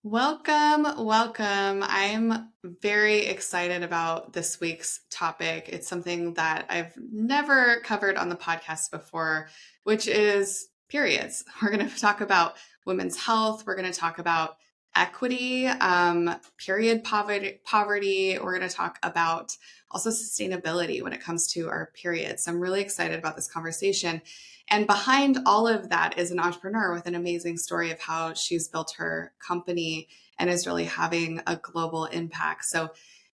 Welcome, welcome. I'm very excited about this week's topic. It's something that I've never covered on the podcast before, which is periods. We're going to talk about women's health. We're going to talk about equity, period poverty. We're going to talk about also sustainability when it comes to our periods. So I'm really excited about this conversation. And behind all of that is an entrepreneur with an amazing story of how she's built her company and is really having a global impact. So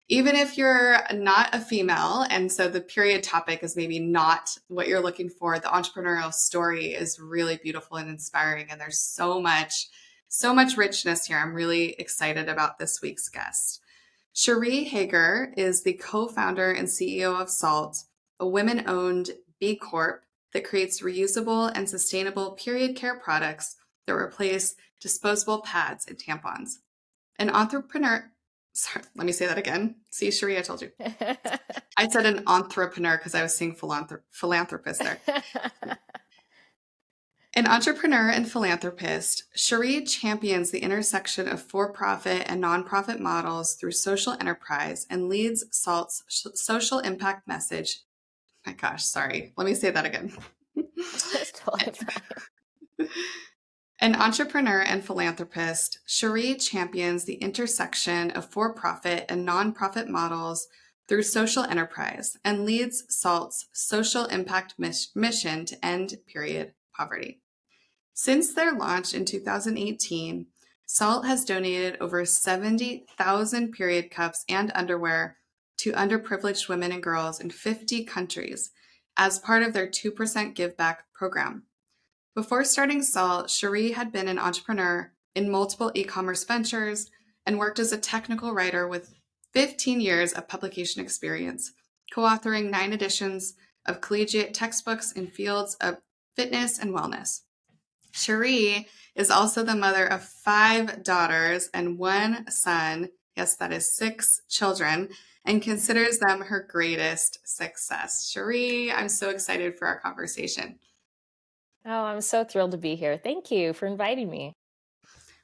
even if you're not a female, and so the period topic is maybe not what you're looking for, the entrepreneurial story is really beautiful and inspiring. And there's so much richness here. I'm really excited about this week's guest. Cherie Hoeger is the co-founder and CEO of Saalt, a women-owned B Corp that creates reusable and sustainable period care products that replace disposable pads and tampons. An entrepreneur, sorry, let me say that again. See, Cherie, I told you. I said an entrepreneur because I was seeing philanthropist there. An entrepreneur and philanthropist, Cherie champions the intersection of for-profit and nonprofit models through social enterprise and leads Saalt's social impact message. My gosh, sorry. Let me say that again. That's totally fine. An entrepreneur and philanthropist, Cherie champions the intersection of for-profit and nonprofit models through social enterprise and leads Saalt's social impact mission to end period poverty. Since their launch in 2018, Saalt has donated over 70,000 period cups and underwear to underprivileged women and girls in 50 countries as part of their 2% Give Back program. Before starting Saalt, Cherie had been an entrepreneur in multiple e-commerce ventures and worked as a technical writer with 15 years of publication experience, co-authoring 9 editions of collegiate textbooks in fields of fitness and wellness. Cherie is also the mother of 5 daughters and 1 son. Yes, that is 6 children, and considers them her greatest success. Cherie, I'm so excited for our conversation. Oh, I'm so thrilled to be here. Thank you for inviting me.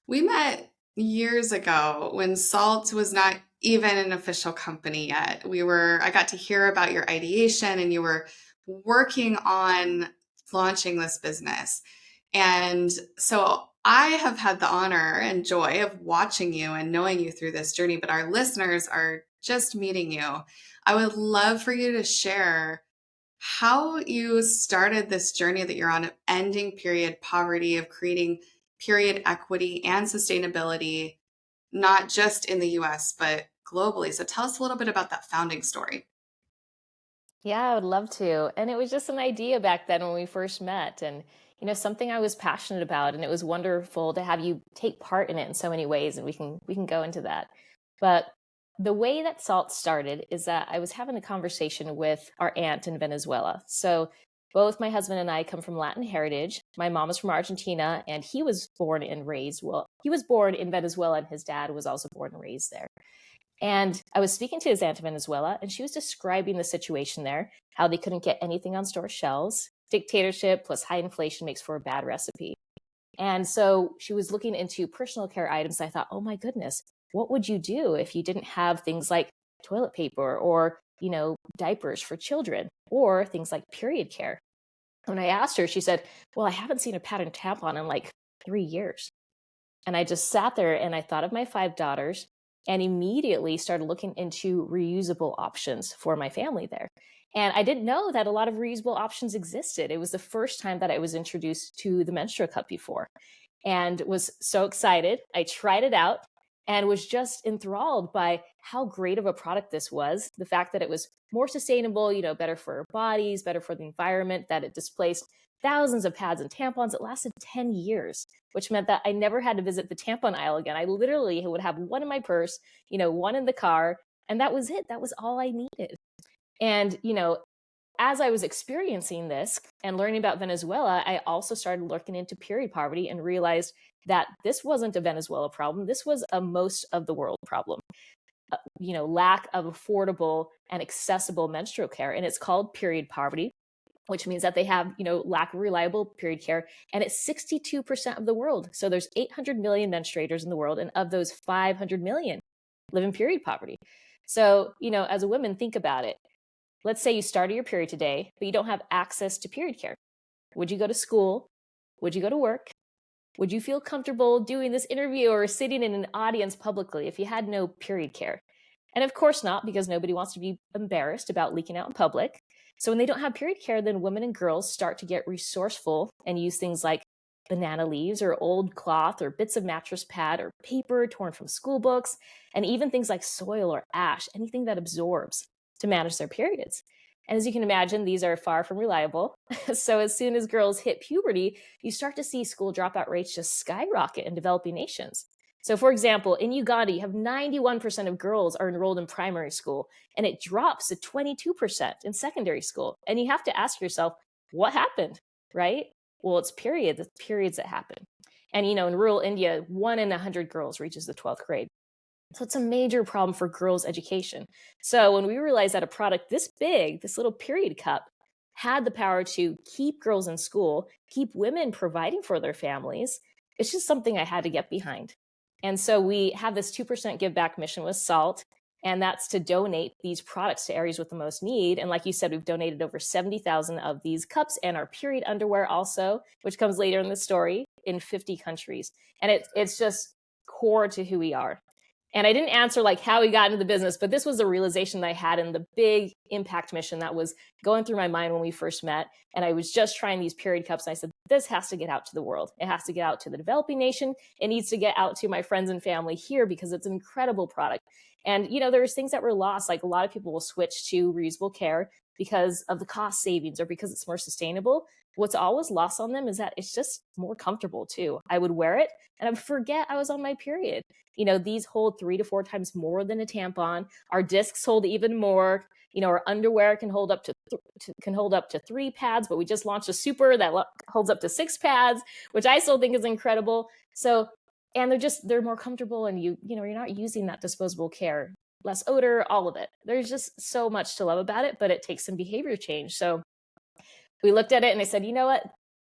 We met years ago when Saalt was not even an official company yet. I got to hear about your ideation and you were working on launching this business. And so I have had the honor and joy of watching you and knowing you through this journey, but our listeners are just meeting you. I would love for you to share how you started this journey that you're on of ending period poverty, of creating period equity and sustainability, not just in the US, but globally. So tell us a little bit about that founding story. Yeah, I would love to. And it was just an idea back then when we first met and something I was passionate about, and it was wonderful to have you take part in it in so many ways, and we can go into that. But the way that Salt started is that I was having a conversation with our aunt in Venezuela. So both my husband and I come from Latin heritage. My mom is from Argentina, and he was born in Venezuela, and his dad was also born and raised there. And I was speaking to his aunt in Venezuela, and she was describing the situation there, how they couldn't get anything on store shelves. Dictatorship plus high inflation makes for a bad recipe. And so she was looking into personal care items. I thought, oh my goodness, what would you do if you didn't have things like toilet paper or, diapers for children or things like period care? When I asked her, she said, well, I haven't seen a pattern tampon in like 3 years. And I just sat there and I thought of my 5 daughters and immediately started looking into reusable options for my family there. And I didn't know that a lot of reusable options existed. It was the first time that I was introduced to the menstrual cup before and was so excited. I tried it out and was just enthralled by how great of a product this was. The fact that it was more sustainable, better for our bodies, better for the environment, that it displaced thousands of pads and tampons. It lasted 10 years, which meant that I never had to visit the tampon aisle again. I literally would have one in my purse, one in the car, and that was it. That was all I needed. And, as I was experiencing this and learning about Venezuela, I also started looking into period poverty and realized that this wasn't a Venezuela problem. This was a most of the world problem. Lack of affordable and accessible menstrual care. And it's called period poverty. which means that they have, lack of reliable period care. And it's 62% of the world. So there's 800 million menstruators in the world. And of those, 500 million live in period poverty. So, as a woman, think about it. Let's say you started your period today, but you don't have access to period care. Would you go to school? Would you go to work? Would you feel comfortable doing this interview or sitting in an audience publicly if you had no period care? And of course not, because nobody wants to be embarrassed about leaking out in public. So when they don't have period care, then women and girls start to get resourceful and use things like banana leaves or old cloth or bits of mattress pad or paper torn from school books, and even things like soil or ash, anything that absorbs, to manage their periods. And as you can imagine, these are far from reliable. So as soon as girls hit puberty, you start to see school dropout rates just skyrocket in developing nations. So for example, in Uganda, you have 91% of girls are enrolled in primary school, and it drops to 22% in secondary school. And you have to ask yourself, what happened, right? Well, it's periods that happen. And, in rural India, 1 in 100 girls reaches the 12th grade. So it's a major problem for girls' education. So when we realized that a product this big, this little period cup, had the power to keep girls in school, keep women providing for their families, it's just something I had to get behind. And so we have this 2% give back mission with Salt, and that's to donate these products to areas with the most need. And like you said, we've donated over 70,000 of these cups and our period underwear also, which comes later in the story, in 50 countries. And it's just core to who we are. And I didn't answer like how we got into the business, but this was a realization that I had in the big impact mission that was going through my mind when we first met. And I was just trying these period cups. And I said, this has to get out to the world. It has to get out to the developing nation. It needs to get out to my friends and family here because it's an incredible product. And, there's things that were lost. Like a lot of people will switch to reusable care because of the cost savings or because it's more sustainable. What's always lost on them is that it's just more comfortable too. I would wear it and I would forget I was on my period. These hold 3 to 4 times more than a tampon. Our discs hold even more. Our underwear can hold up to 3 pads, but we just launched a super that holds up to 6 pads, which I still think is incredible. So, and they're more comfortable, and you're not using that disposable care, less odor, all of it. There's just so much to love about it, but it takes some behavior change. So we looked at it and I said, you know what?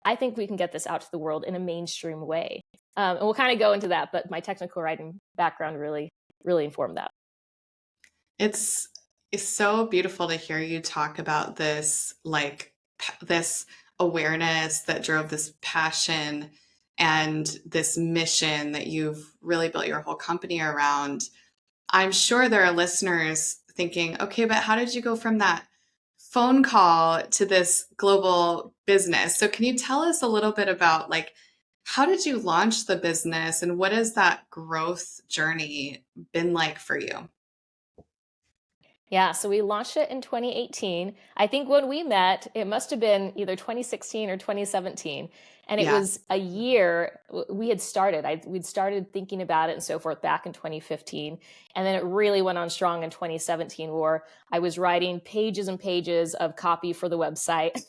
I think we can get this out to the world in a mainstream way. And we'll kind of go into that, but my technical writing background really, really informed that. It's so beautiful to hear you talk about this, like this awareness that drove this passion and this mission that you've really built your whole company around. I'm sure there are listeners thinking, okay, but how did you go from that phone call to this global business? So can you tell us a little bit about like, how did you launch the business and what has that growth journey been like for you? Yeah, so we launched it in 2018. I think when we met, it must have been either 2016 or 2017. And it Yeah. was a year we had started. We'd started thinking about it and so forth back in 2015. And then it really went on strong in 2017, where I was writing pages and pages of copy for the website,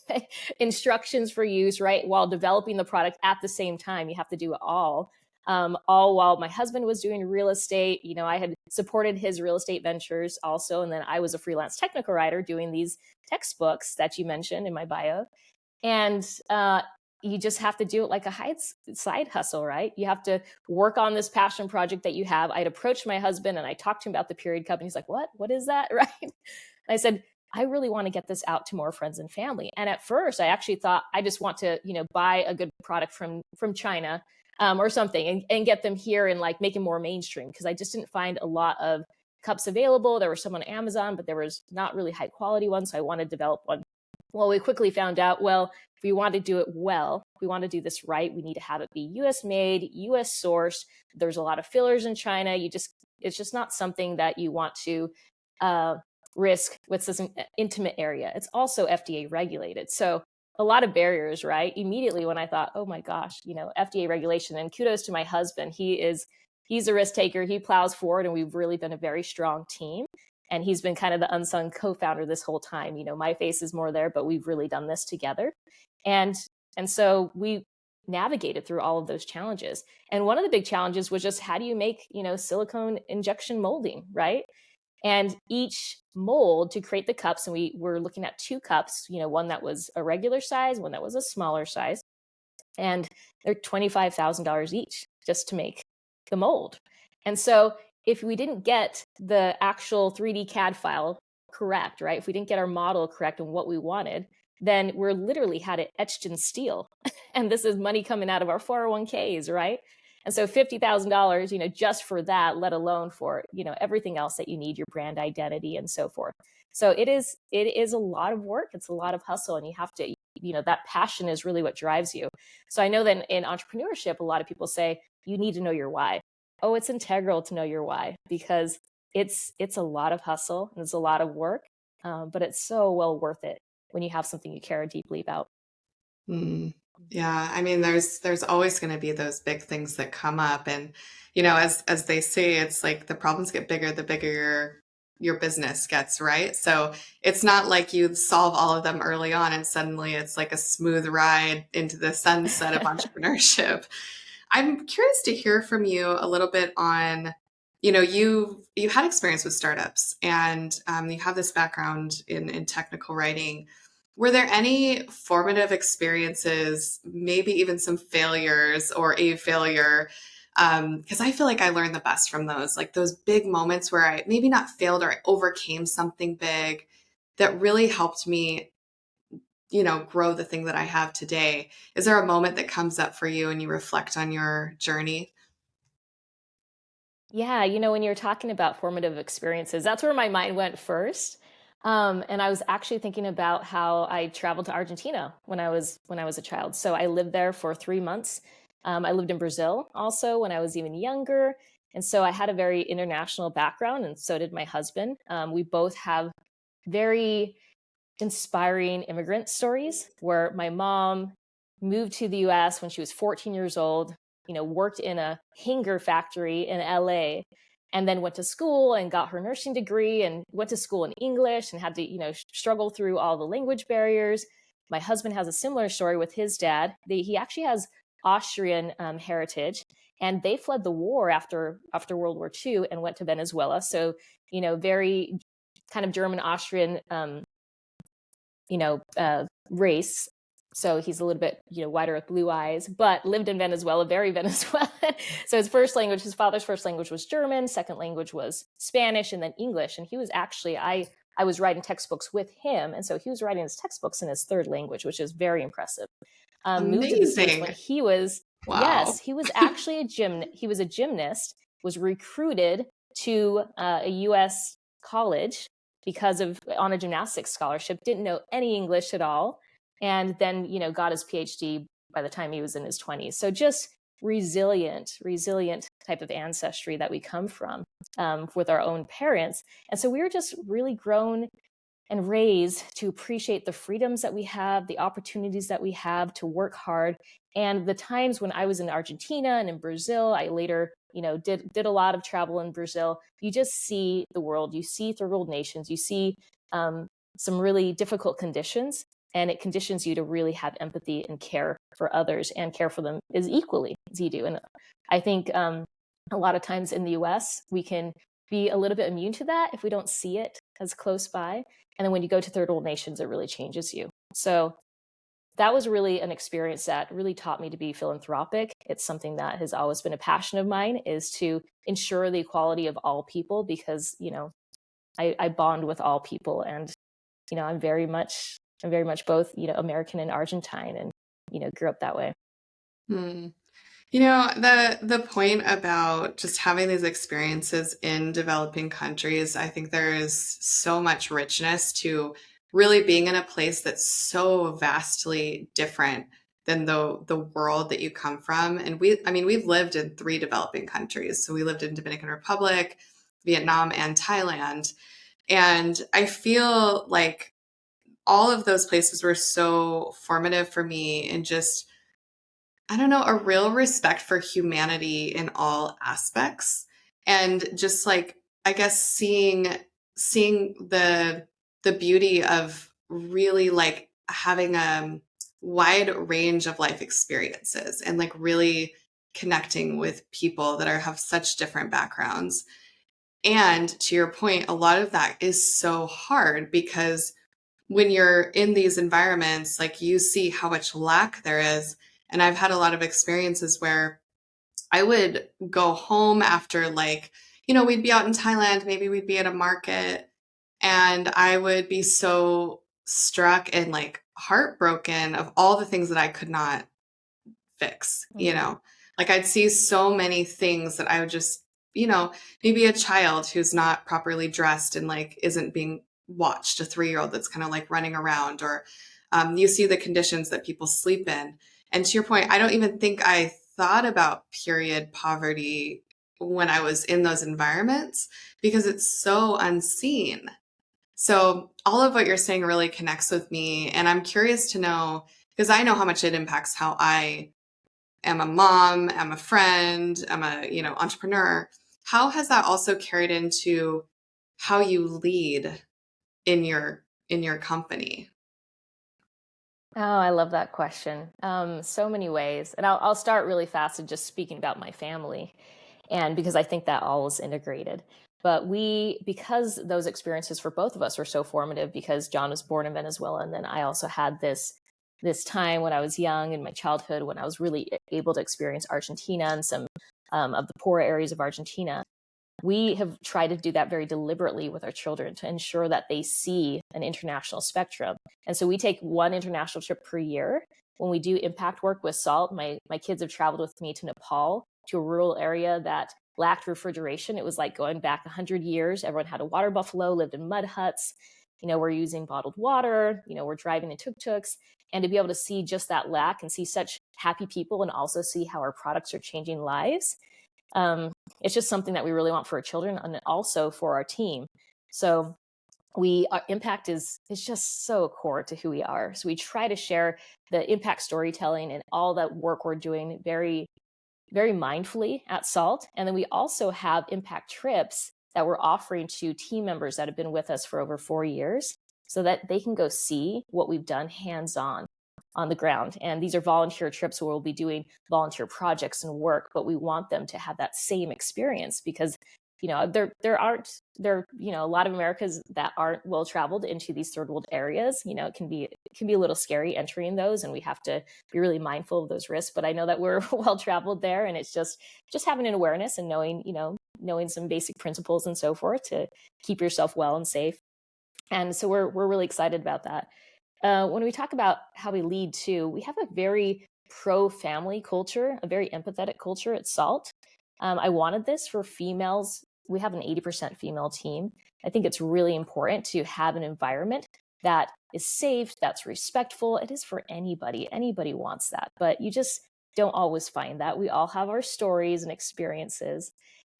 instructions for use, right? While developing the product at the same time. You have to do it all while my husband was doing real estate. I had supported his real estate ventures also. And then I was a freelance technical writer doing these textbooks that you mentioned in my bio. And you just have to do it like a side hustle, right? You have to work on this passion project that you have. I'd approached my husband and I talked to him about the period cup, and he's like, what is that? Right. And I said, I really want to get this out to more friends and family. And at first I actually thought I just want to, buy a good product from China or something and get them here and like make it more mainstream, because I just didn't find a lot of cups available. There were some on Amazon, but there was not really high quality ones. So I wanted to develop one. Well, we quickly found out, well, if we want to do it well, if we want to do this right, we need to have it be US made, US sourced. There's a lot of fillers in China. It's just not something that you want to risk with this intimate area. It's also FDA regulated. So a lot of barriers, right? Immediately when I thought, oh my gosh, FDA regulation, and kudos to my husband. He's a risk taker. He plows forward, and we've really been a very strong team. And he's been kind of the unsung co-founder this whole time. My face is more there, but we've really done this together. And so we navigated through all of those challenges. And one of the big challenges was just, how do you make, silicone injection molding, right? And each mold to create the cups, and we were looking at two cups, one that was a regular size, one that was a smaller size, and they're $25,000 each just to make the mold. And so if we didn't get the actual 3D CAD file correct, right? If we didn't get our model correct and what we wanted, then we're literally had it etched in steel. And this is money coming out of our 401ks, right? And so $50,000, just for that, let alone for, everything else that you need, your brand identity and so forth. So it is a lot of work. It's a lot of hustle, and you have to, that passion is really what drives you. So I know that in entrepreneurship, a lot of people say you need to know your why. Oh, it's integral to know your why, because it's a lot of hustle and it's a lot of work, but it's so well worth it when you have something you care deeply about. Mm. Yeah, I mean, there's always going to be those big things that come up, and as they say, it's like the problems get bigger the bigger your business gets, right? So it's not like you solve all of them early on and suddenly it's like a smooth ride into the sunset of entrepreneurship. I'm curious to hear from you a little bit on, you had experience with startups, and you have this background in technical writing. Were there any formative experiences, maybe even some failures or a failure? Because I feel like I learned the best from those, like those big moments where I maybe not failed or I overcame something big that really helped me, grow the thing that I have today. Is there a moment that comes up for you and you reflect on your journey? Yeah, when you're talking about formative experiences, that's where my mind went first. And I was actually thinking about how I traveled to Argentina when I was a child. So I lived there for 3 months. I lived in Brazil also when I was even younger, and so I had a very international background, and so did my husband. We both have very inspiring immigrant stories where my mom moved to the US when she was 14 years old, worked in a hanger factory in LA, and then went to school and got her nursing degree and went to school in English and had to, struggle through all the language barriers. My husband has a similar story with his dad. He actually has Austrian heritage, and they fled the war after World War II and went to Venezuela. So, very kind of German Austrian race. So he's a little bit, whiter with blue eyes, but lived in Venezuela, very Venezuelan. So his father's first language was German, second language was Spanish, and then English. And he was actually, I was writing textbooks with him. And so he was writing his textbooks in his third language, which is very impressive. Moved to the States when Amazing. he was, Wow. yes, he was actually he was a gymnast, was recruited to a US college because of on a gymnastics scholarship, didn't know any English at all, and then got his PhD by the time he was in his 20s. So just resilient type of ancestry that we come from, with our own parents. And so we were just really grown and raised to appreciate the freedoms that we have, the opportunities that we have to work hard. And the times when I was in Argentina and in Brazil, I later, did a lot of travel in Brazil. You just see the world, you see third world nations, you see some really difficult conditions, and it conditions you to really have empathy and care for others and care for them as equally as you do. And I think a lot of times in the US, we can be a little bit immune to that if we don't see it as close by. And then when you go to third world nations, it really changes you. So that was really an experience that really taught me to be philanthropic. It's something that has always been a passion of mine, is to ensure the equality of all people, because, I bond with all people. And, I'm very much both, American and Argentine, and, grew up that way. Hmm. The point about just having these experiences in developing countries, I think there is so much richness to really being in a place that's so vastly different than the world that you come from. And we've lived in three developing countries. So we lived in Dominican Republic, Vietnam, and Thailand. And I feel like all of those places were so formative for me in just, I don't know, a real respect for humanity in all aspects. And just like, I guess seeing the beauty of really like having a wide range of life experiences and like really connecting with people that have such different backgrounds. And to your point, a lot of that is so hard because when you're in these environments, like you see how much lack there is. And I've had a lot of experiences where I would go home after, like, we'd be out in Thailand, maybe we'd be at a market, and I would be so struck and like heartbroken of all the things that I could not fix. Mm. Like I'd see so many things that I would just, maybe a child who's not properly dressed and like isn't being watched, a 3-year-old that's kind of like running around, or you see the conditions that people sleep in. And to your point, I don't even think I thought about period poverty when I was in those environments because it's so unseen. So all of what you're saying really connects with me. And I'm curious to know, because I know how much it impacts how I am a mom, am a friend, I'm a, entrepreneur. How has that also carried into how you lead in your company? Oh, I love that question. So many ways. And I'll start really fast and just speaking about my family. And because I think that all is integrated. But because those experiences for both of us were so formative, because John was born in Venezuela, and then I also had this time when I was young in my childhood when I was really able to experience Argentina and some of the poorer areas of Argentina. We have tried to do that very deliberately with our children to ensure that they see an international spectrum. And so we take one international trip per year. When we do impact work with Saalt, my kids have traveled with me to Nepal, to a rural area that lacked refrigeration. It was like going back 100 years. Everyone had a water buffalo, lived in mud huts. We're using bottled water. We're driving in tuk-tuks. And to be able to see just that lack and see such happy people and also see how our products are changing lives, it's just something that we really want for our children and also for our team. So our impact is just so core to who we are. So we try to share the impact storytelling and all that work we're doing very, very mindfully at Saalt. And then we also have impact trips that we're offering to team members that have been with us for over 4 years so that they can go see what we've done hands on the ground. And these are volunteer trips where we'll be doing volunteer projects and work, but we want them to have that same experience because there a lot of Americans that aren't well traveled into these third world areas. It can be a little scary entering those, and we have to be really mindful of those risks. But I know that we're well traveled there, and it's just having an awareness and knowing some basic principles and so forth to keep yourself well and safe. And so we're really excited about that. When we talk about how we lead too, we have a very pro-family culture, a very empathetic culture at Saalt. I wanted this for females. We have an 80% female team. I think it's really important to have an environment that is safe, that's respectful. It is for anybody. Anybody wants that, but you just don't always find that. We all have our stories and experiences.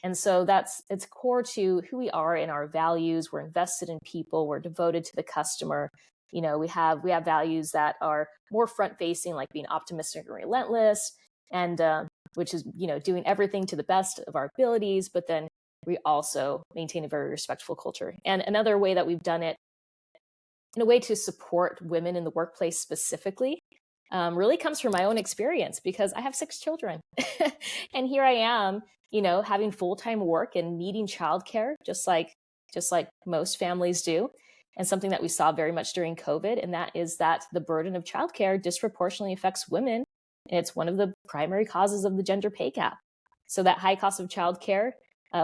And so it's core to who we are and our values. We're invested in people. We're devoted to the customer. We have values that are more front facing, like being optimistic and relentless, and which is doing everything to the best of our abilities. But then we also maintain a very respectful culture. And another way that we've done it in a way to support women in the workplace specifically really comes from my own experience because I have 6 children. And here I am, having full-time work and needing childcare, just like most families do. And something that we saw very much during COVID, and that is that the burden of childcare disproportionately affects women. And it's one of the primary causes of the gender pay gap. So that high cost of childcare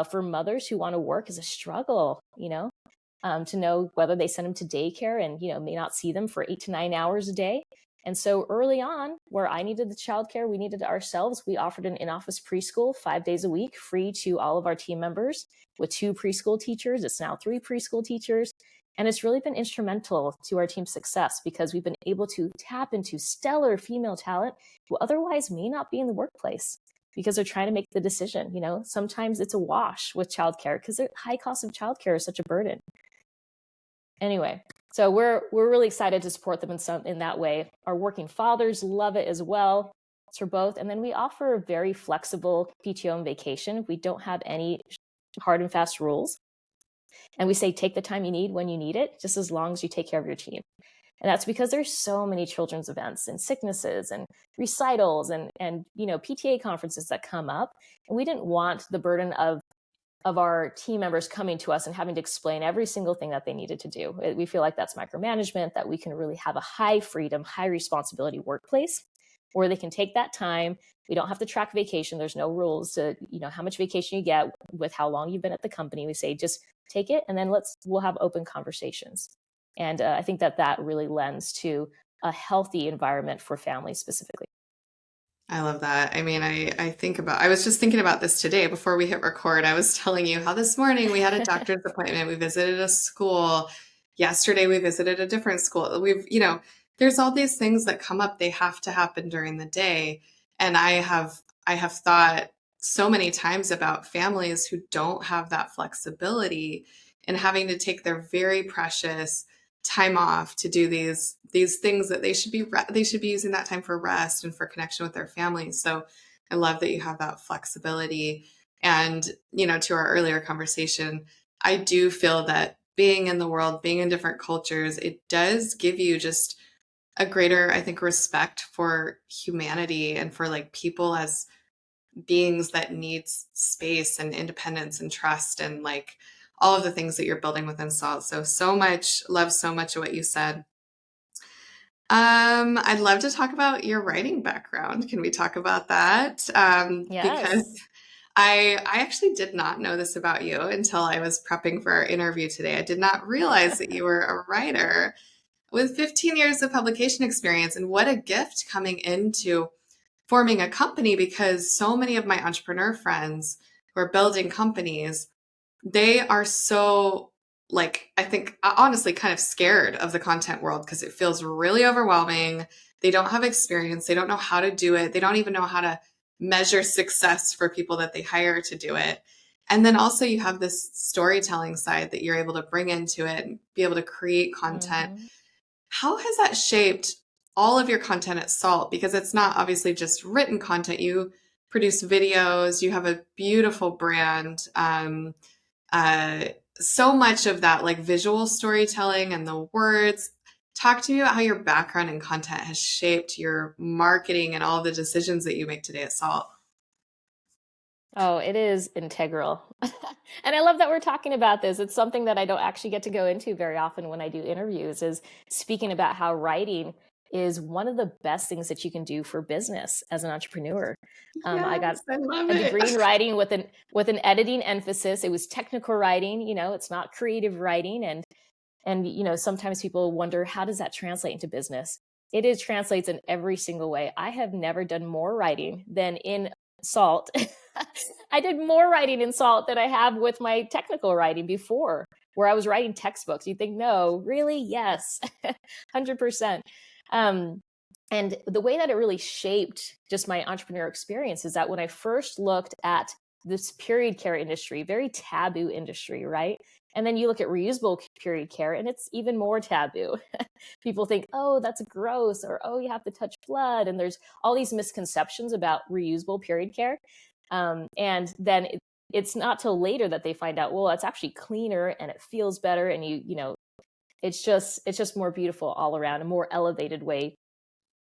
for mothers who want to work is a struggle, to know whether they send them to daycare and, may not see them for 8 to 9 hours a day. And so early on, where I needed the childcare, we needed it ourselves. We offered an in-office preschool 5 days a week, free to all of our team members with 2 preschool teachers. It's now 3 preschool teachers. And it's really been instrumental to our team's success because we've been able to tap into stellar female talent who otherwise may not be in the workplace because they're trying to make the decision. Sometimes it's a wash with childcare because the high cost of childcare is such a burden. Anyway, so we're really excited to support them in that way. Our working fathers love it as well. It's for both. And then we offer very flexible PTO and vacation. We don't have any hard and fast rules. And we say, take the time you need when you need it, just as long as you take care of your team. And that's because there's so many children's events and sicknesses and recitals and PTA conferences that come up. And we didn't want the burden of of our team members coming to us and having to explain every single thing that they needed to do. We feel like that's micromanagement, that we can really have a high freedom, high responsibility workplace where they can take that time. We don't have to track vacation. There's no rules to, how much vacation you get with how long you've been at the company. We say, just take it, and then we'll have open conversations. And I think that really lends to a healthy environment for families specifically. I love that. I mean, I was just thinking about this today before we hit record. I was telling you how this morning we had a doctor's appointment. We visited a school. Yesterday we visited a different school. There's all these things that come up. They have to happen during the day. And I have thought so many times about families who don't have that flexibility and having to take their very precious time off to do these things that they should be using that time for rest and for connection with their families. So I love that you have that flexibility. And to our earlier conversation, I do feel that being in the world, being in different cultures, it does give you just a greater, I think, respect for humanity and for like people as beings that need space and independence and trust and like all of the things that you're building within Salt. So much, love so much of what you said. I'd love to talk about your writing background. Can we talk about that? Because Yes. I actually did not know this about you until I was prepping for our interview today. I did not realize that you were a writer with 15 years of publication experience. And what a gift coming into forming a company, because so many of my entrepreneur friends who are building companies, they are so, like, I think honestly kind of scared of the content world because it feels really overwhelming. They don't have experience. They don't know how to do it. They don't even know how to measure success for people that they hire to do it. And then also you have this storytelling side that you're able to bring into it and be able to create content. Mm-hmm. How has that shaped all of your content at Salt? Because it's not obviously just written content. You produce videos, you have a beautiful brand. Uh, so much of that, like visual storytelling and the words. Talk to me about how your background in content has shaped your marketing and all the decisions that you make today at Salt. Oh, it is integral. And I love that we're talking about this. It's something that I don't actually get to go into very often when I do interviews, is speaking about how writing is one of the best things that you can do for business as an entrepreneur. I got Yes, I love a it. degree in writing with an editing emphasis. It was technical writing, it's not creative writing. And sometimes people wonder, how does that translate into business? It is translates in every single way. I have never done more writing than in Salt. I did more writing in Salt than I have with my technical writing before, where I was writing textbooks. You think, no, really? Yes, 100%. Um, and the way that it really shaped just my entrepreneur experience is that when I first looked at this period care industry, very taboo industry, right? And then you look at reusable period care and it's even more taboo. People think, oh, that's gross, or oh, you have to touch blood. And there's all these misconceptions about reusable period care. And then it's not till later that they find out, well, it's actually cleaner and it feels better. And it's just more beautiful all around, a more elevated way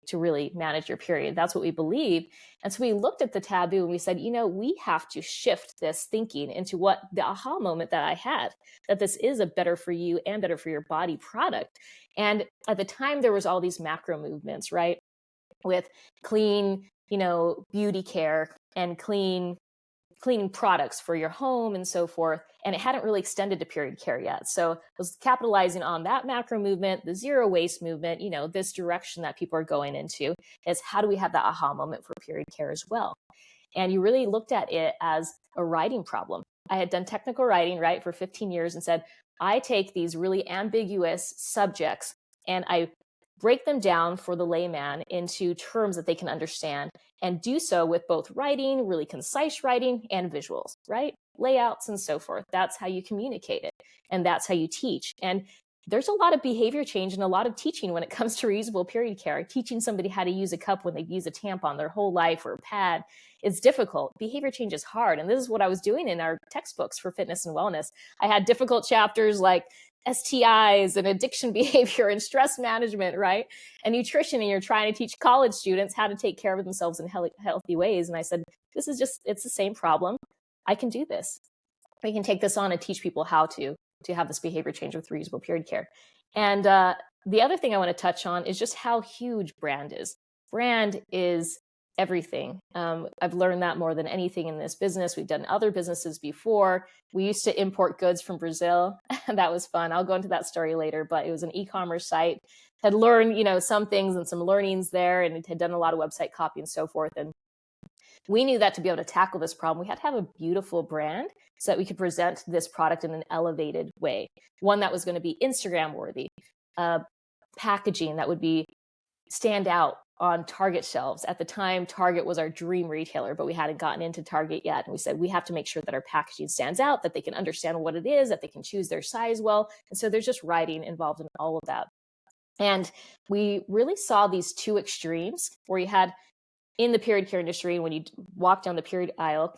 to really manage your period. That's what we believe. And so we looked at the taboo and we said, we have to shift this thinking into what the aha moment that I had, that this is a better for you and better for your body product. And at the time, there was all these macro movements, right? With clean, beauty care and cleaning products for your home and so forth. And it hadn't really extended to period care yet. So I was capitalizing on that macro movement, the zero waste movement, this direction that people are going into, is how do we have that aha moment for period care as well? And you really looked at it as a writing problem. I had done technical writing, right, for 15 years and said, I take these really ambiguous subjects and I break them down for the layman into terms that they can understand, and do so with both writing, really concise writing, and visuals, right? Layouts and so forth. That's how you communicate it. And that's how you teach. And there's a lot of behavior change and a lot of teaching when it comes to reusable period care. Teaching somebody how to use a cup when they've used a tampon their whole life, or a pad, is difficult. Behavior change is hard. And this is what I was doing in our textbooks for fitness and wellness. I had difficult chapters like STIs and addiction behavior and stress management, right? And nutrition. And you're trying to teach college students how to take care of themselves in healthy ways. And I said, it's the same problem. I can do this. we can take this on and teach people how to have this behavior change with reusable period care. And the other thing I want to touch on is just how huge brand is. Brand is everything. I've learned that more than anything in this business. We've done other businesses before. We used to import goods from Brazil. That was fun. I'll go into that story later, but it was an e-commerce site. Had learned, some things and some learnings there, and it had done a lot of website copy and so forth. And we knew that to be able to tackle this problem, we had to have a beautiful brand so that we could present this product in an elevated way. One that was going to be Instagram worthy, packaging that would be stand out on Target shelves. At the time, Target was our dream retailer, but we hadn't gotten into Target yet. And we said, we have to make sure that our packaging stands out, that they can understand what it is, that they can choose their size well. And so there's just writing involved in all of that. And we really saw these two extremes where you had in the period care industry, when you walk down the period aisle,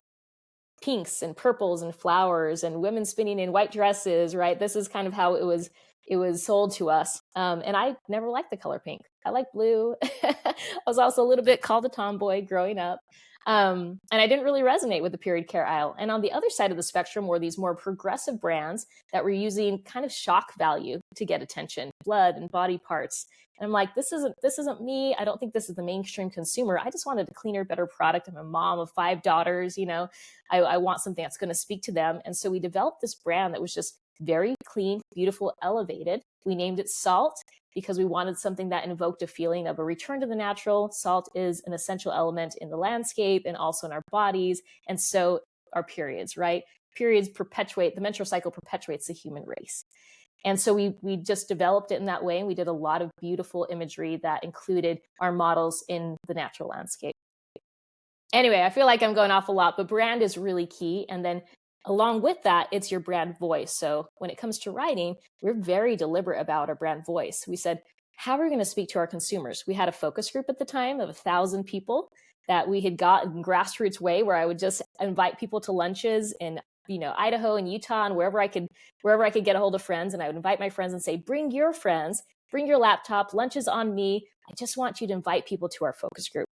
pinks and purples and flowers and women spinning in white dresses, right? This is kind of how it was sold to us. And I never liked the color pink. I like blue. I was also a little bit called a tomboy growing up. And I didn't really resonate with the period care aisle. And on the other side of the spectrum were these more progressive brands that were using kind of shock value to get attention, blood and body parts. And I'm like, this isn't me. I don't think this is the mainstream consumer. I just wanted a cleaner, better product. I'm a mom of 5 daughters. I want something that's going to speak to them. And so we developed this brand that was just very clean, beautiful, elevated. We named it Saalt because we wanted something that invoked a feeling of a return to the natural. Salt is an essential element in the landscape and also in our bodies. And so our periods, right? Periods perpetuate, the menstrual cycle perpetuates the human race. And so we just developed it in that way. And we did a lot of beautiful imagery that included our models in the natural landscape. Anyway, I feel like I'm going off a lot, but brand is really key. And then along with that, it's your brand voice. So when it comes to writing, we're very deliberate about our brand voice. We said, how are we going to speak to our consumers? We had a focus group at the time of 1,000 people that we had got in grassroots way, where I would just invite people to lunches in Idaho and Utah and wherever I could get a hold of friends. And I would invite my friends and say, bring your friends, bring your laptop, lunch is on me. I just want you to invite people to our focus group.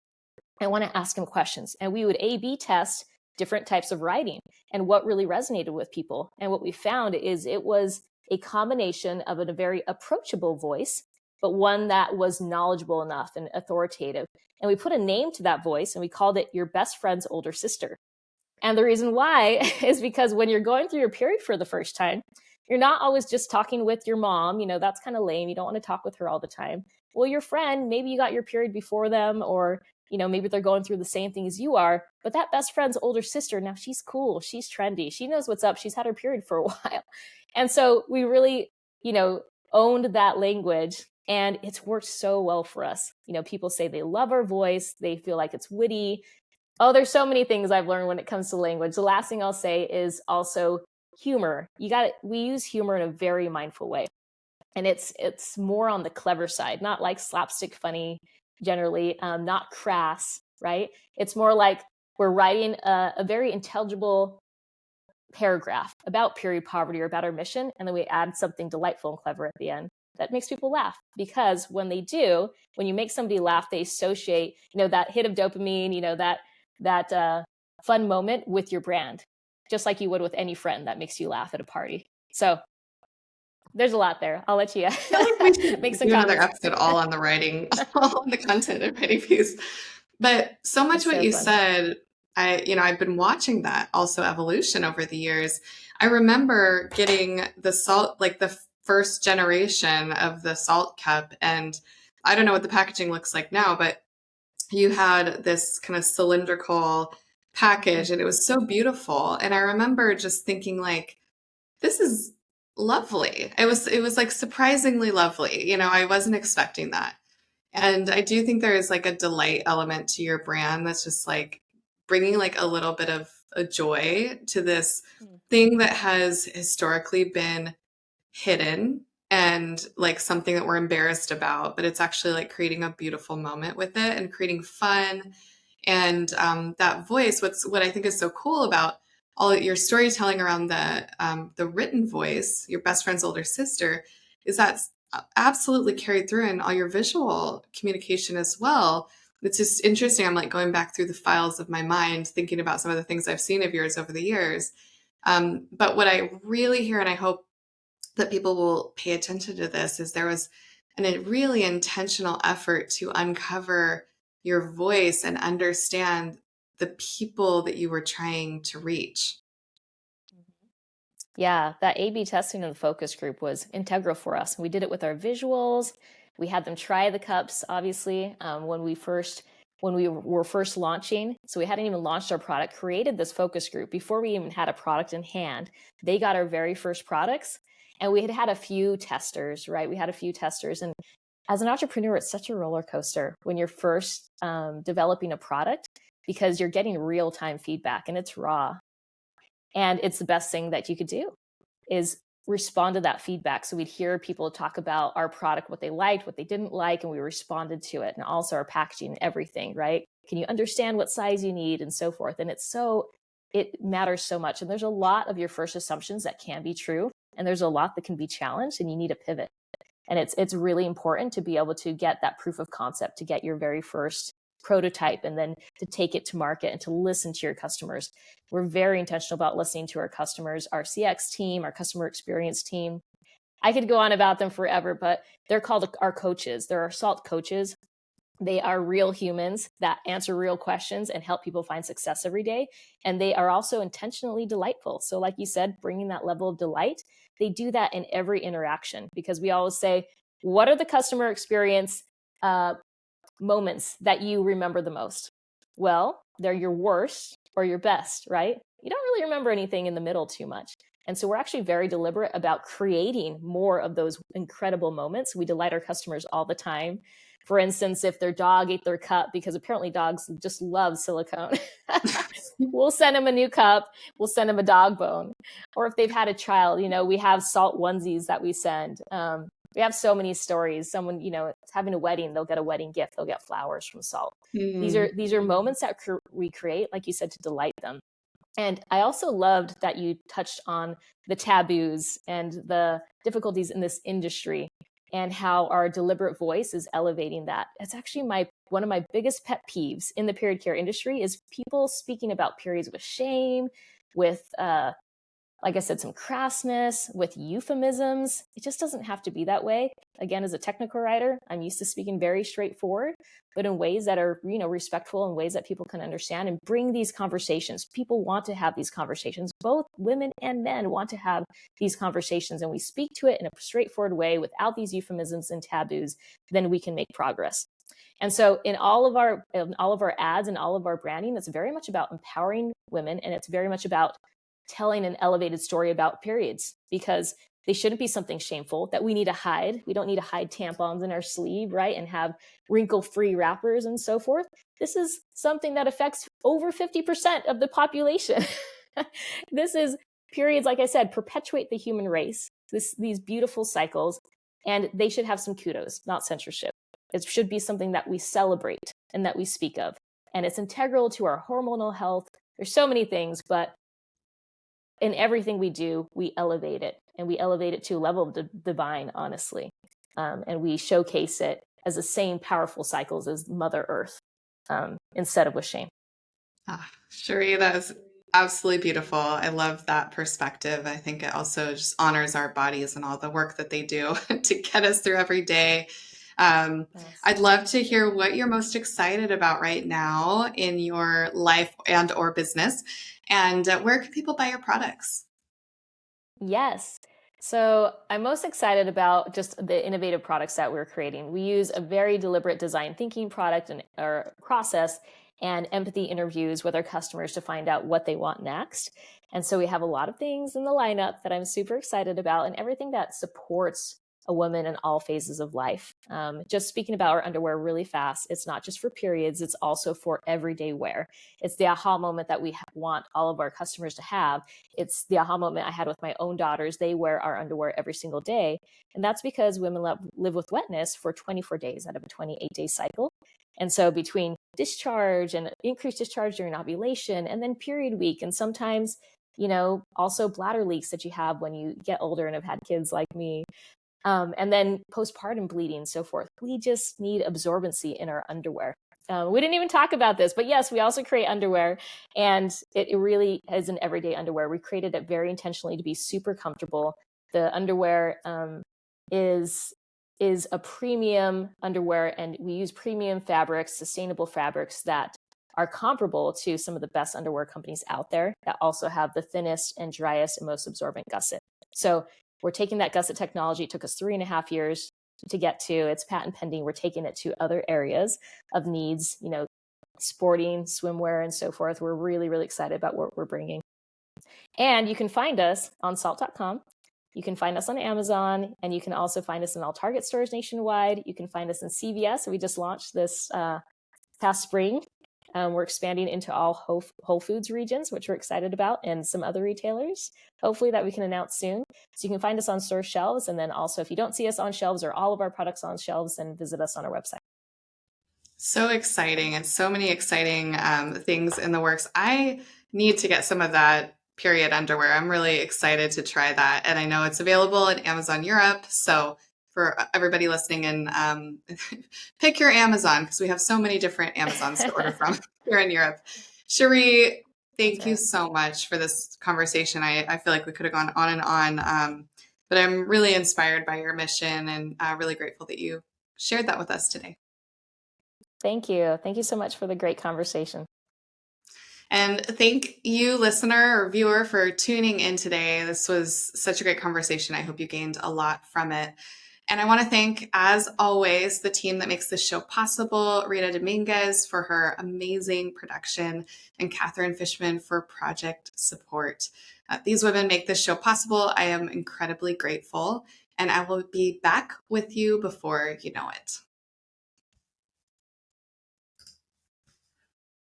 I want to ask them questions. And we would A/B test different types of writing and what really resonated with people. And what we found is it was a combination of a very approachable voice, but one that was knowledgeable enough and authoritative. And we put a name to that voice and we called it your best friend's older sister. And the reason why is because when you're going through your period for the first time, you're not always just talking with your mom. That's kind of lame. You don't want to talk with her all the time. Well, your friend, maybe you got your period before them, or maybe they're going through the same thing as you are, but that best friend's older sister, now she's cool, she's trendy, she knows what's up, she's had her period for a while. And so we really, owned that language, and it's worked so well for us. People say they love our voice, they feel like it's witty. Oh, there's so many things I've learned when it comes to language. The last thing I'll say is also humor. We use humor in a very mindful way. And it's more on the clever side, not like slapstick funny, generally, not crass, right? It's more like we're writing a very intelligible paragraph about period poverty or about our mission, and then we add something delightful and clever at the end that makes people laugh. Because when you make somebody laugh, they associate, that hit of dopamine, that fun moment with your brand, just like you would with any friend that makes you laugh at a party. So there's a lot there. I'll let you I feel like we should make some do comments. another episode all on the writing, all on the content and writing piece. But so much what you said, I've been watching that also evolution over the years. I remember getting the Saalt, like the first generation of the Saalt cup, and I don't know what the packaging looks like now, but you had this kind of cylindrical package and it was so beautiful. And I remember just thinking like, this is lovely. It was like surprisingly lovely. I wasn't expecting that. And I do think there is like a delight element to your brand that's just like bringing like a little bit of a joy to this thing that has historically been hidden and like something that we're embarrassed about, but it's actually like creating a beautiful moment with it and creating fun. And that voice, what I think is so cool about all your storytelling around the written voice, your best friend's older sister, is that absolutely carried through in all your visual communication as well. It's just interesting. I'm like going back through the files of my mind, thinking about some of the things I've seen of yours over the years. But what I really hear, and I hope that people will pay attention to this, is there was a really intentional effort to uncover your voice and understand the people that you were trying to reach. Yeah, that A/B testing in the focus group was integral for us. We did it with our visuals. We had them try the cups, obviously, when we were first launching. So we hadn't even launched our product, created this focus group before we even had a product in hand. They got our very first products, and we had had a few testers, right? We had a few testers, and as an entrepreneur, it's such a roller coaster when you're first developing a product because you're getting real-time feedback and it's raw. And it's the best thing that you could do is respond to that feedback. So we'd hear people talk about our product, what they liked, what they didn't like, and we responded to it. And also our packaging, everything, right? Can you understand what size you need and so forth? And it matters so much. And there's a lot of your first assumptions that can be true. And there's a lot that can be challenged and you need a pivot. And it's really important to be able to get that proof of concept, to get your very first prototype and then to take it to market and to listen to your customers. We're very intentional about listening to our customers, our CX team, our customer experience team. I could go on about them forever, but they're called our coaches. They're our Saalt coaches. They are real humans that answer real questions and help people find success every day. And they are also intentionally delightful. So like you said, bringing that level of delight, they do that in every interaction because we always say, what are the customer experience moments that you remember the most? Well, they're your worst or your best, right? You don't really remember anything in the middle too much. And so we're actually very deliberate about creating more of those incredible moments. We delight our customers all the time. For instance, if their dog ate their cup, because apparently dogs just love silicone, we'll send them a new cup. We'll send them a dog bone. Or if they've had a child, we have Saalt onesies that we send. We have so many stories. Someone, is having a wedding, they'll get a wedding gift. They'll get flowers from Saalt. These are moments that we create, like you said, to delight them. And I also loved that you touched on the taboos and the difficulties in this industry and how our deliberate voice is elevating that. It's actually one of my biggest pet peeves in the period care industry is people speaking about periods with shame, with like I said, some crassness, with euphemisms. It just doesn't have to be that way. Again, as a technical writer, I'm used to speaking very straightforward, but in ways that are, respectful, in ways that people can understand and bring these conversations. People want to have these conversations. Both women and men want to have these conversations, and we speak to it in a straightforward way without these euphemisms and taboos, then we can make progress. And so in all of our ads and all of our branding, it's very much about empowering women, and it's very much about telling an elevated story about periods because they shouldn't be something shameful that we need to hide. We don't need to hide tampons in our sleeve, right? And have wrinkle-free wrappers and so forth. This is something that affects over 50% of the population. This is periods, like I said, perpetuate the human race, these beautiful cycles, and they should have some kudos, not censorship. It should be something that we celebrate and that we speak of. And it's integral to our hormonal health. There's so many things, but in everything we do, we elevate it, and we elevate it to a level of divine, honestly. And we showcase it as the same powerful cycles as Mother Earth, instead of with shame. Cherie, that was absolutely beautiful. I love that perspective. I think it also just honors our bodies and all the work that they do to get us through every day. Yes. I'd love to hear what you're most excited about right now in your life and or business, and where can people buy your products? Yes. So I'm most excited about just the innovative products that we're creating. We use a very deliberate design thinking product or process and empathy interviews with our customers to find out what they want next. And so we have a lot of things in the lineup that I'm super excited about, and everything that supports a woman in all phases of life. Just speaking about our underwear really fast, it's not just for periods, it's also for everyday wear. It's the aha moment that we want all of our customers to have. It's the aha moment I had with my own daughters. They wear our underwear every single day. And that's because women live with wetness for 24 days out of a 28-day cycle. And so between discharge and increased discharge during ovulation and then period week, and sometimes, also bladder leaks that you have when you get older and have had kids like me, and then postpartum bleeding and so forth. We just need absorbency in our underwear. We didn't even talk about this, but yes, we also create underwear, and it really is an everyday underwear. We created it very intentionally to be super comfortable. The underwear is a premium underwear, and we use premium fabrics, sustainable fabrics that are comparable to some of the best underwear companies out there that also have the thinnest and driest and most absorbent gusset. So we're taking that gusset technology. It took us 3.5 years to get to. It's patent pending. We're taking it to other areas of needs, sporting, swimwear, and so forth. We're really, really excited about what we're bringing. And you can find us on saalt.com. You can find us on Amazon, and you can also find us in all Target stores nationwide. You can find us in CVS. We just launched this past spring. We're expanding into all Whole Foods regions, which we're excited about, and some other retailers, hopefully, that we can announce soon. So you can find us on store shelves. And then also, if you don't see us on shelves or all of our products on shelves, then visit us on our website. So exciting, and so many exciting things in the works. I need to get some of that period underwear. I'm really excited to try that. And I know it's available at Amazon Europe. So for everybody listening, and pick your Amazon, because we have so many different Amazons to order from here in Europe. Cherie, thank you so much for this conversation. I feel like we could have gone on and on, but I'm really inspired by your mission, and really grateful that you shared that with us today. Thank you. Thank you so much for the great conversation. And thank you, listener or viewer, for tuning in today. This was such a great conversation. I hope you gained a lot from it. And I want to thank, as always, the team that makes this show possible, Rita Dominguez for her amazing production, and Catherine Fishman for project support. These women make this show possible. I am incredibly grateful, and I will be back with you before you know it.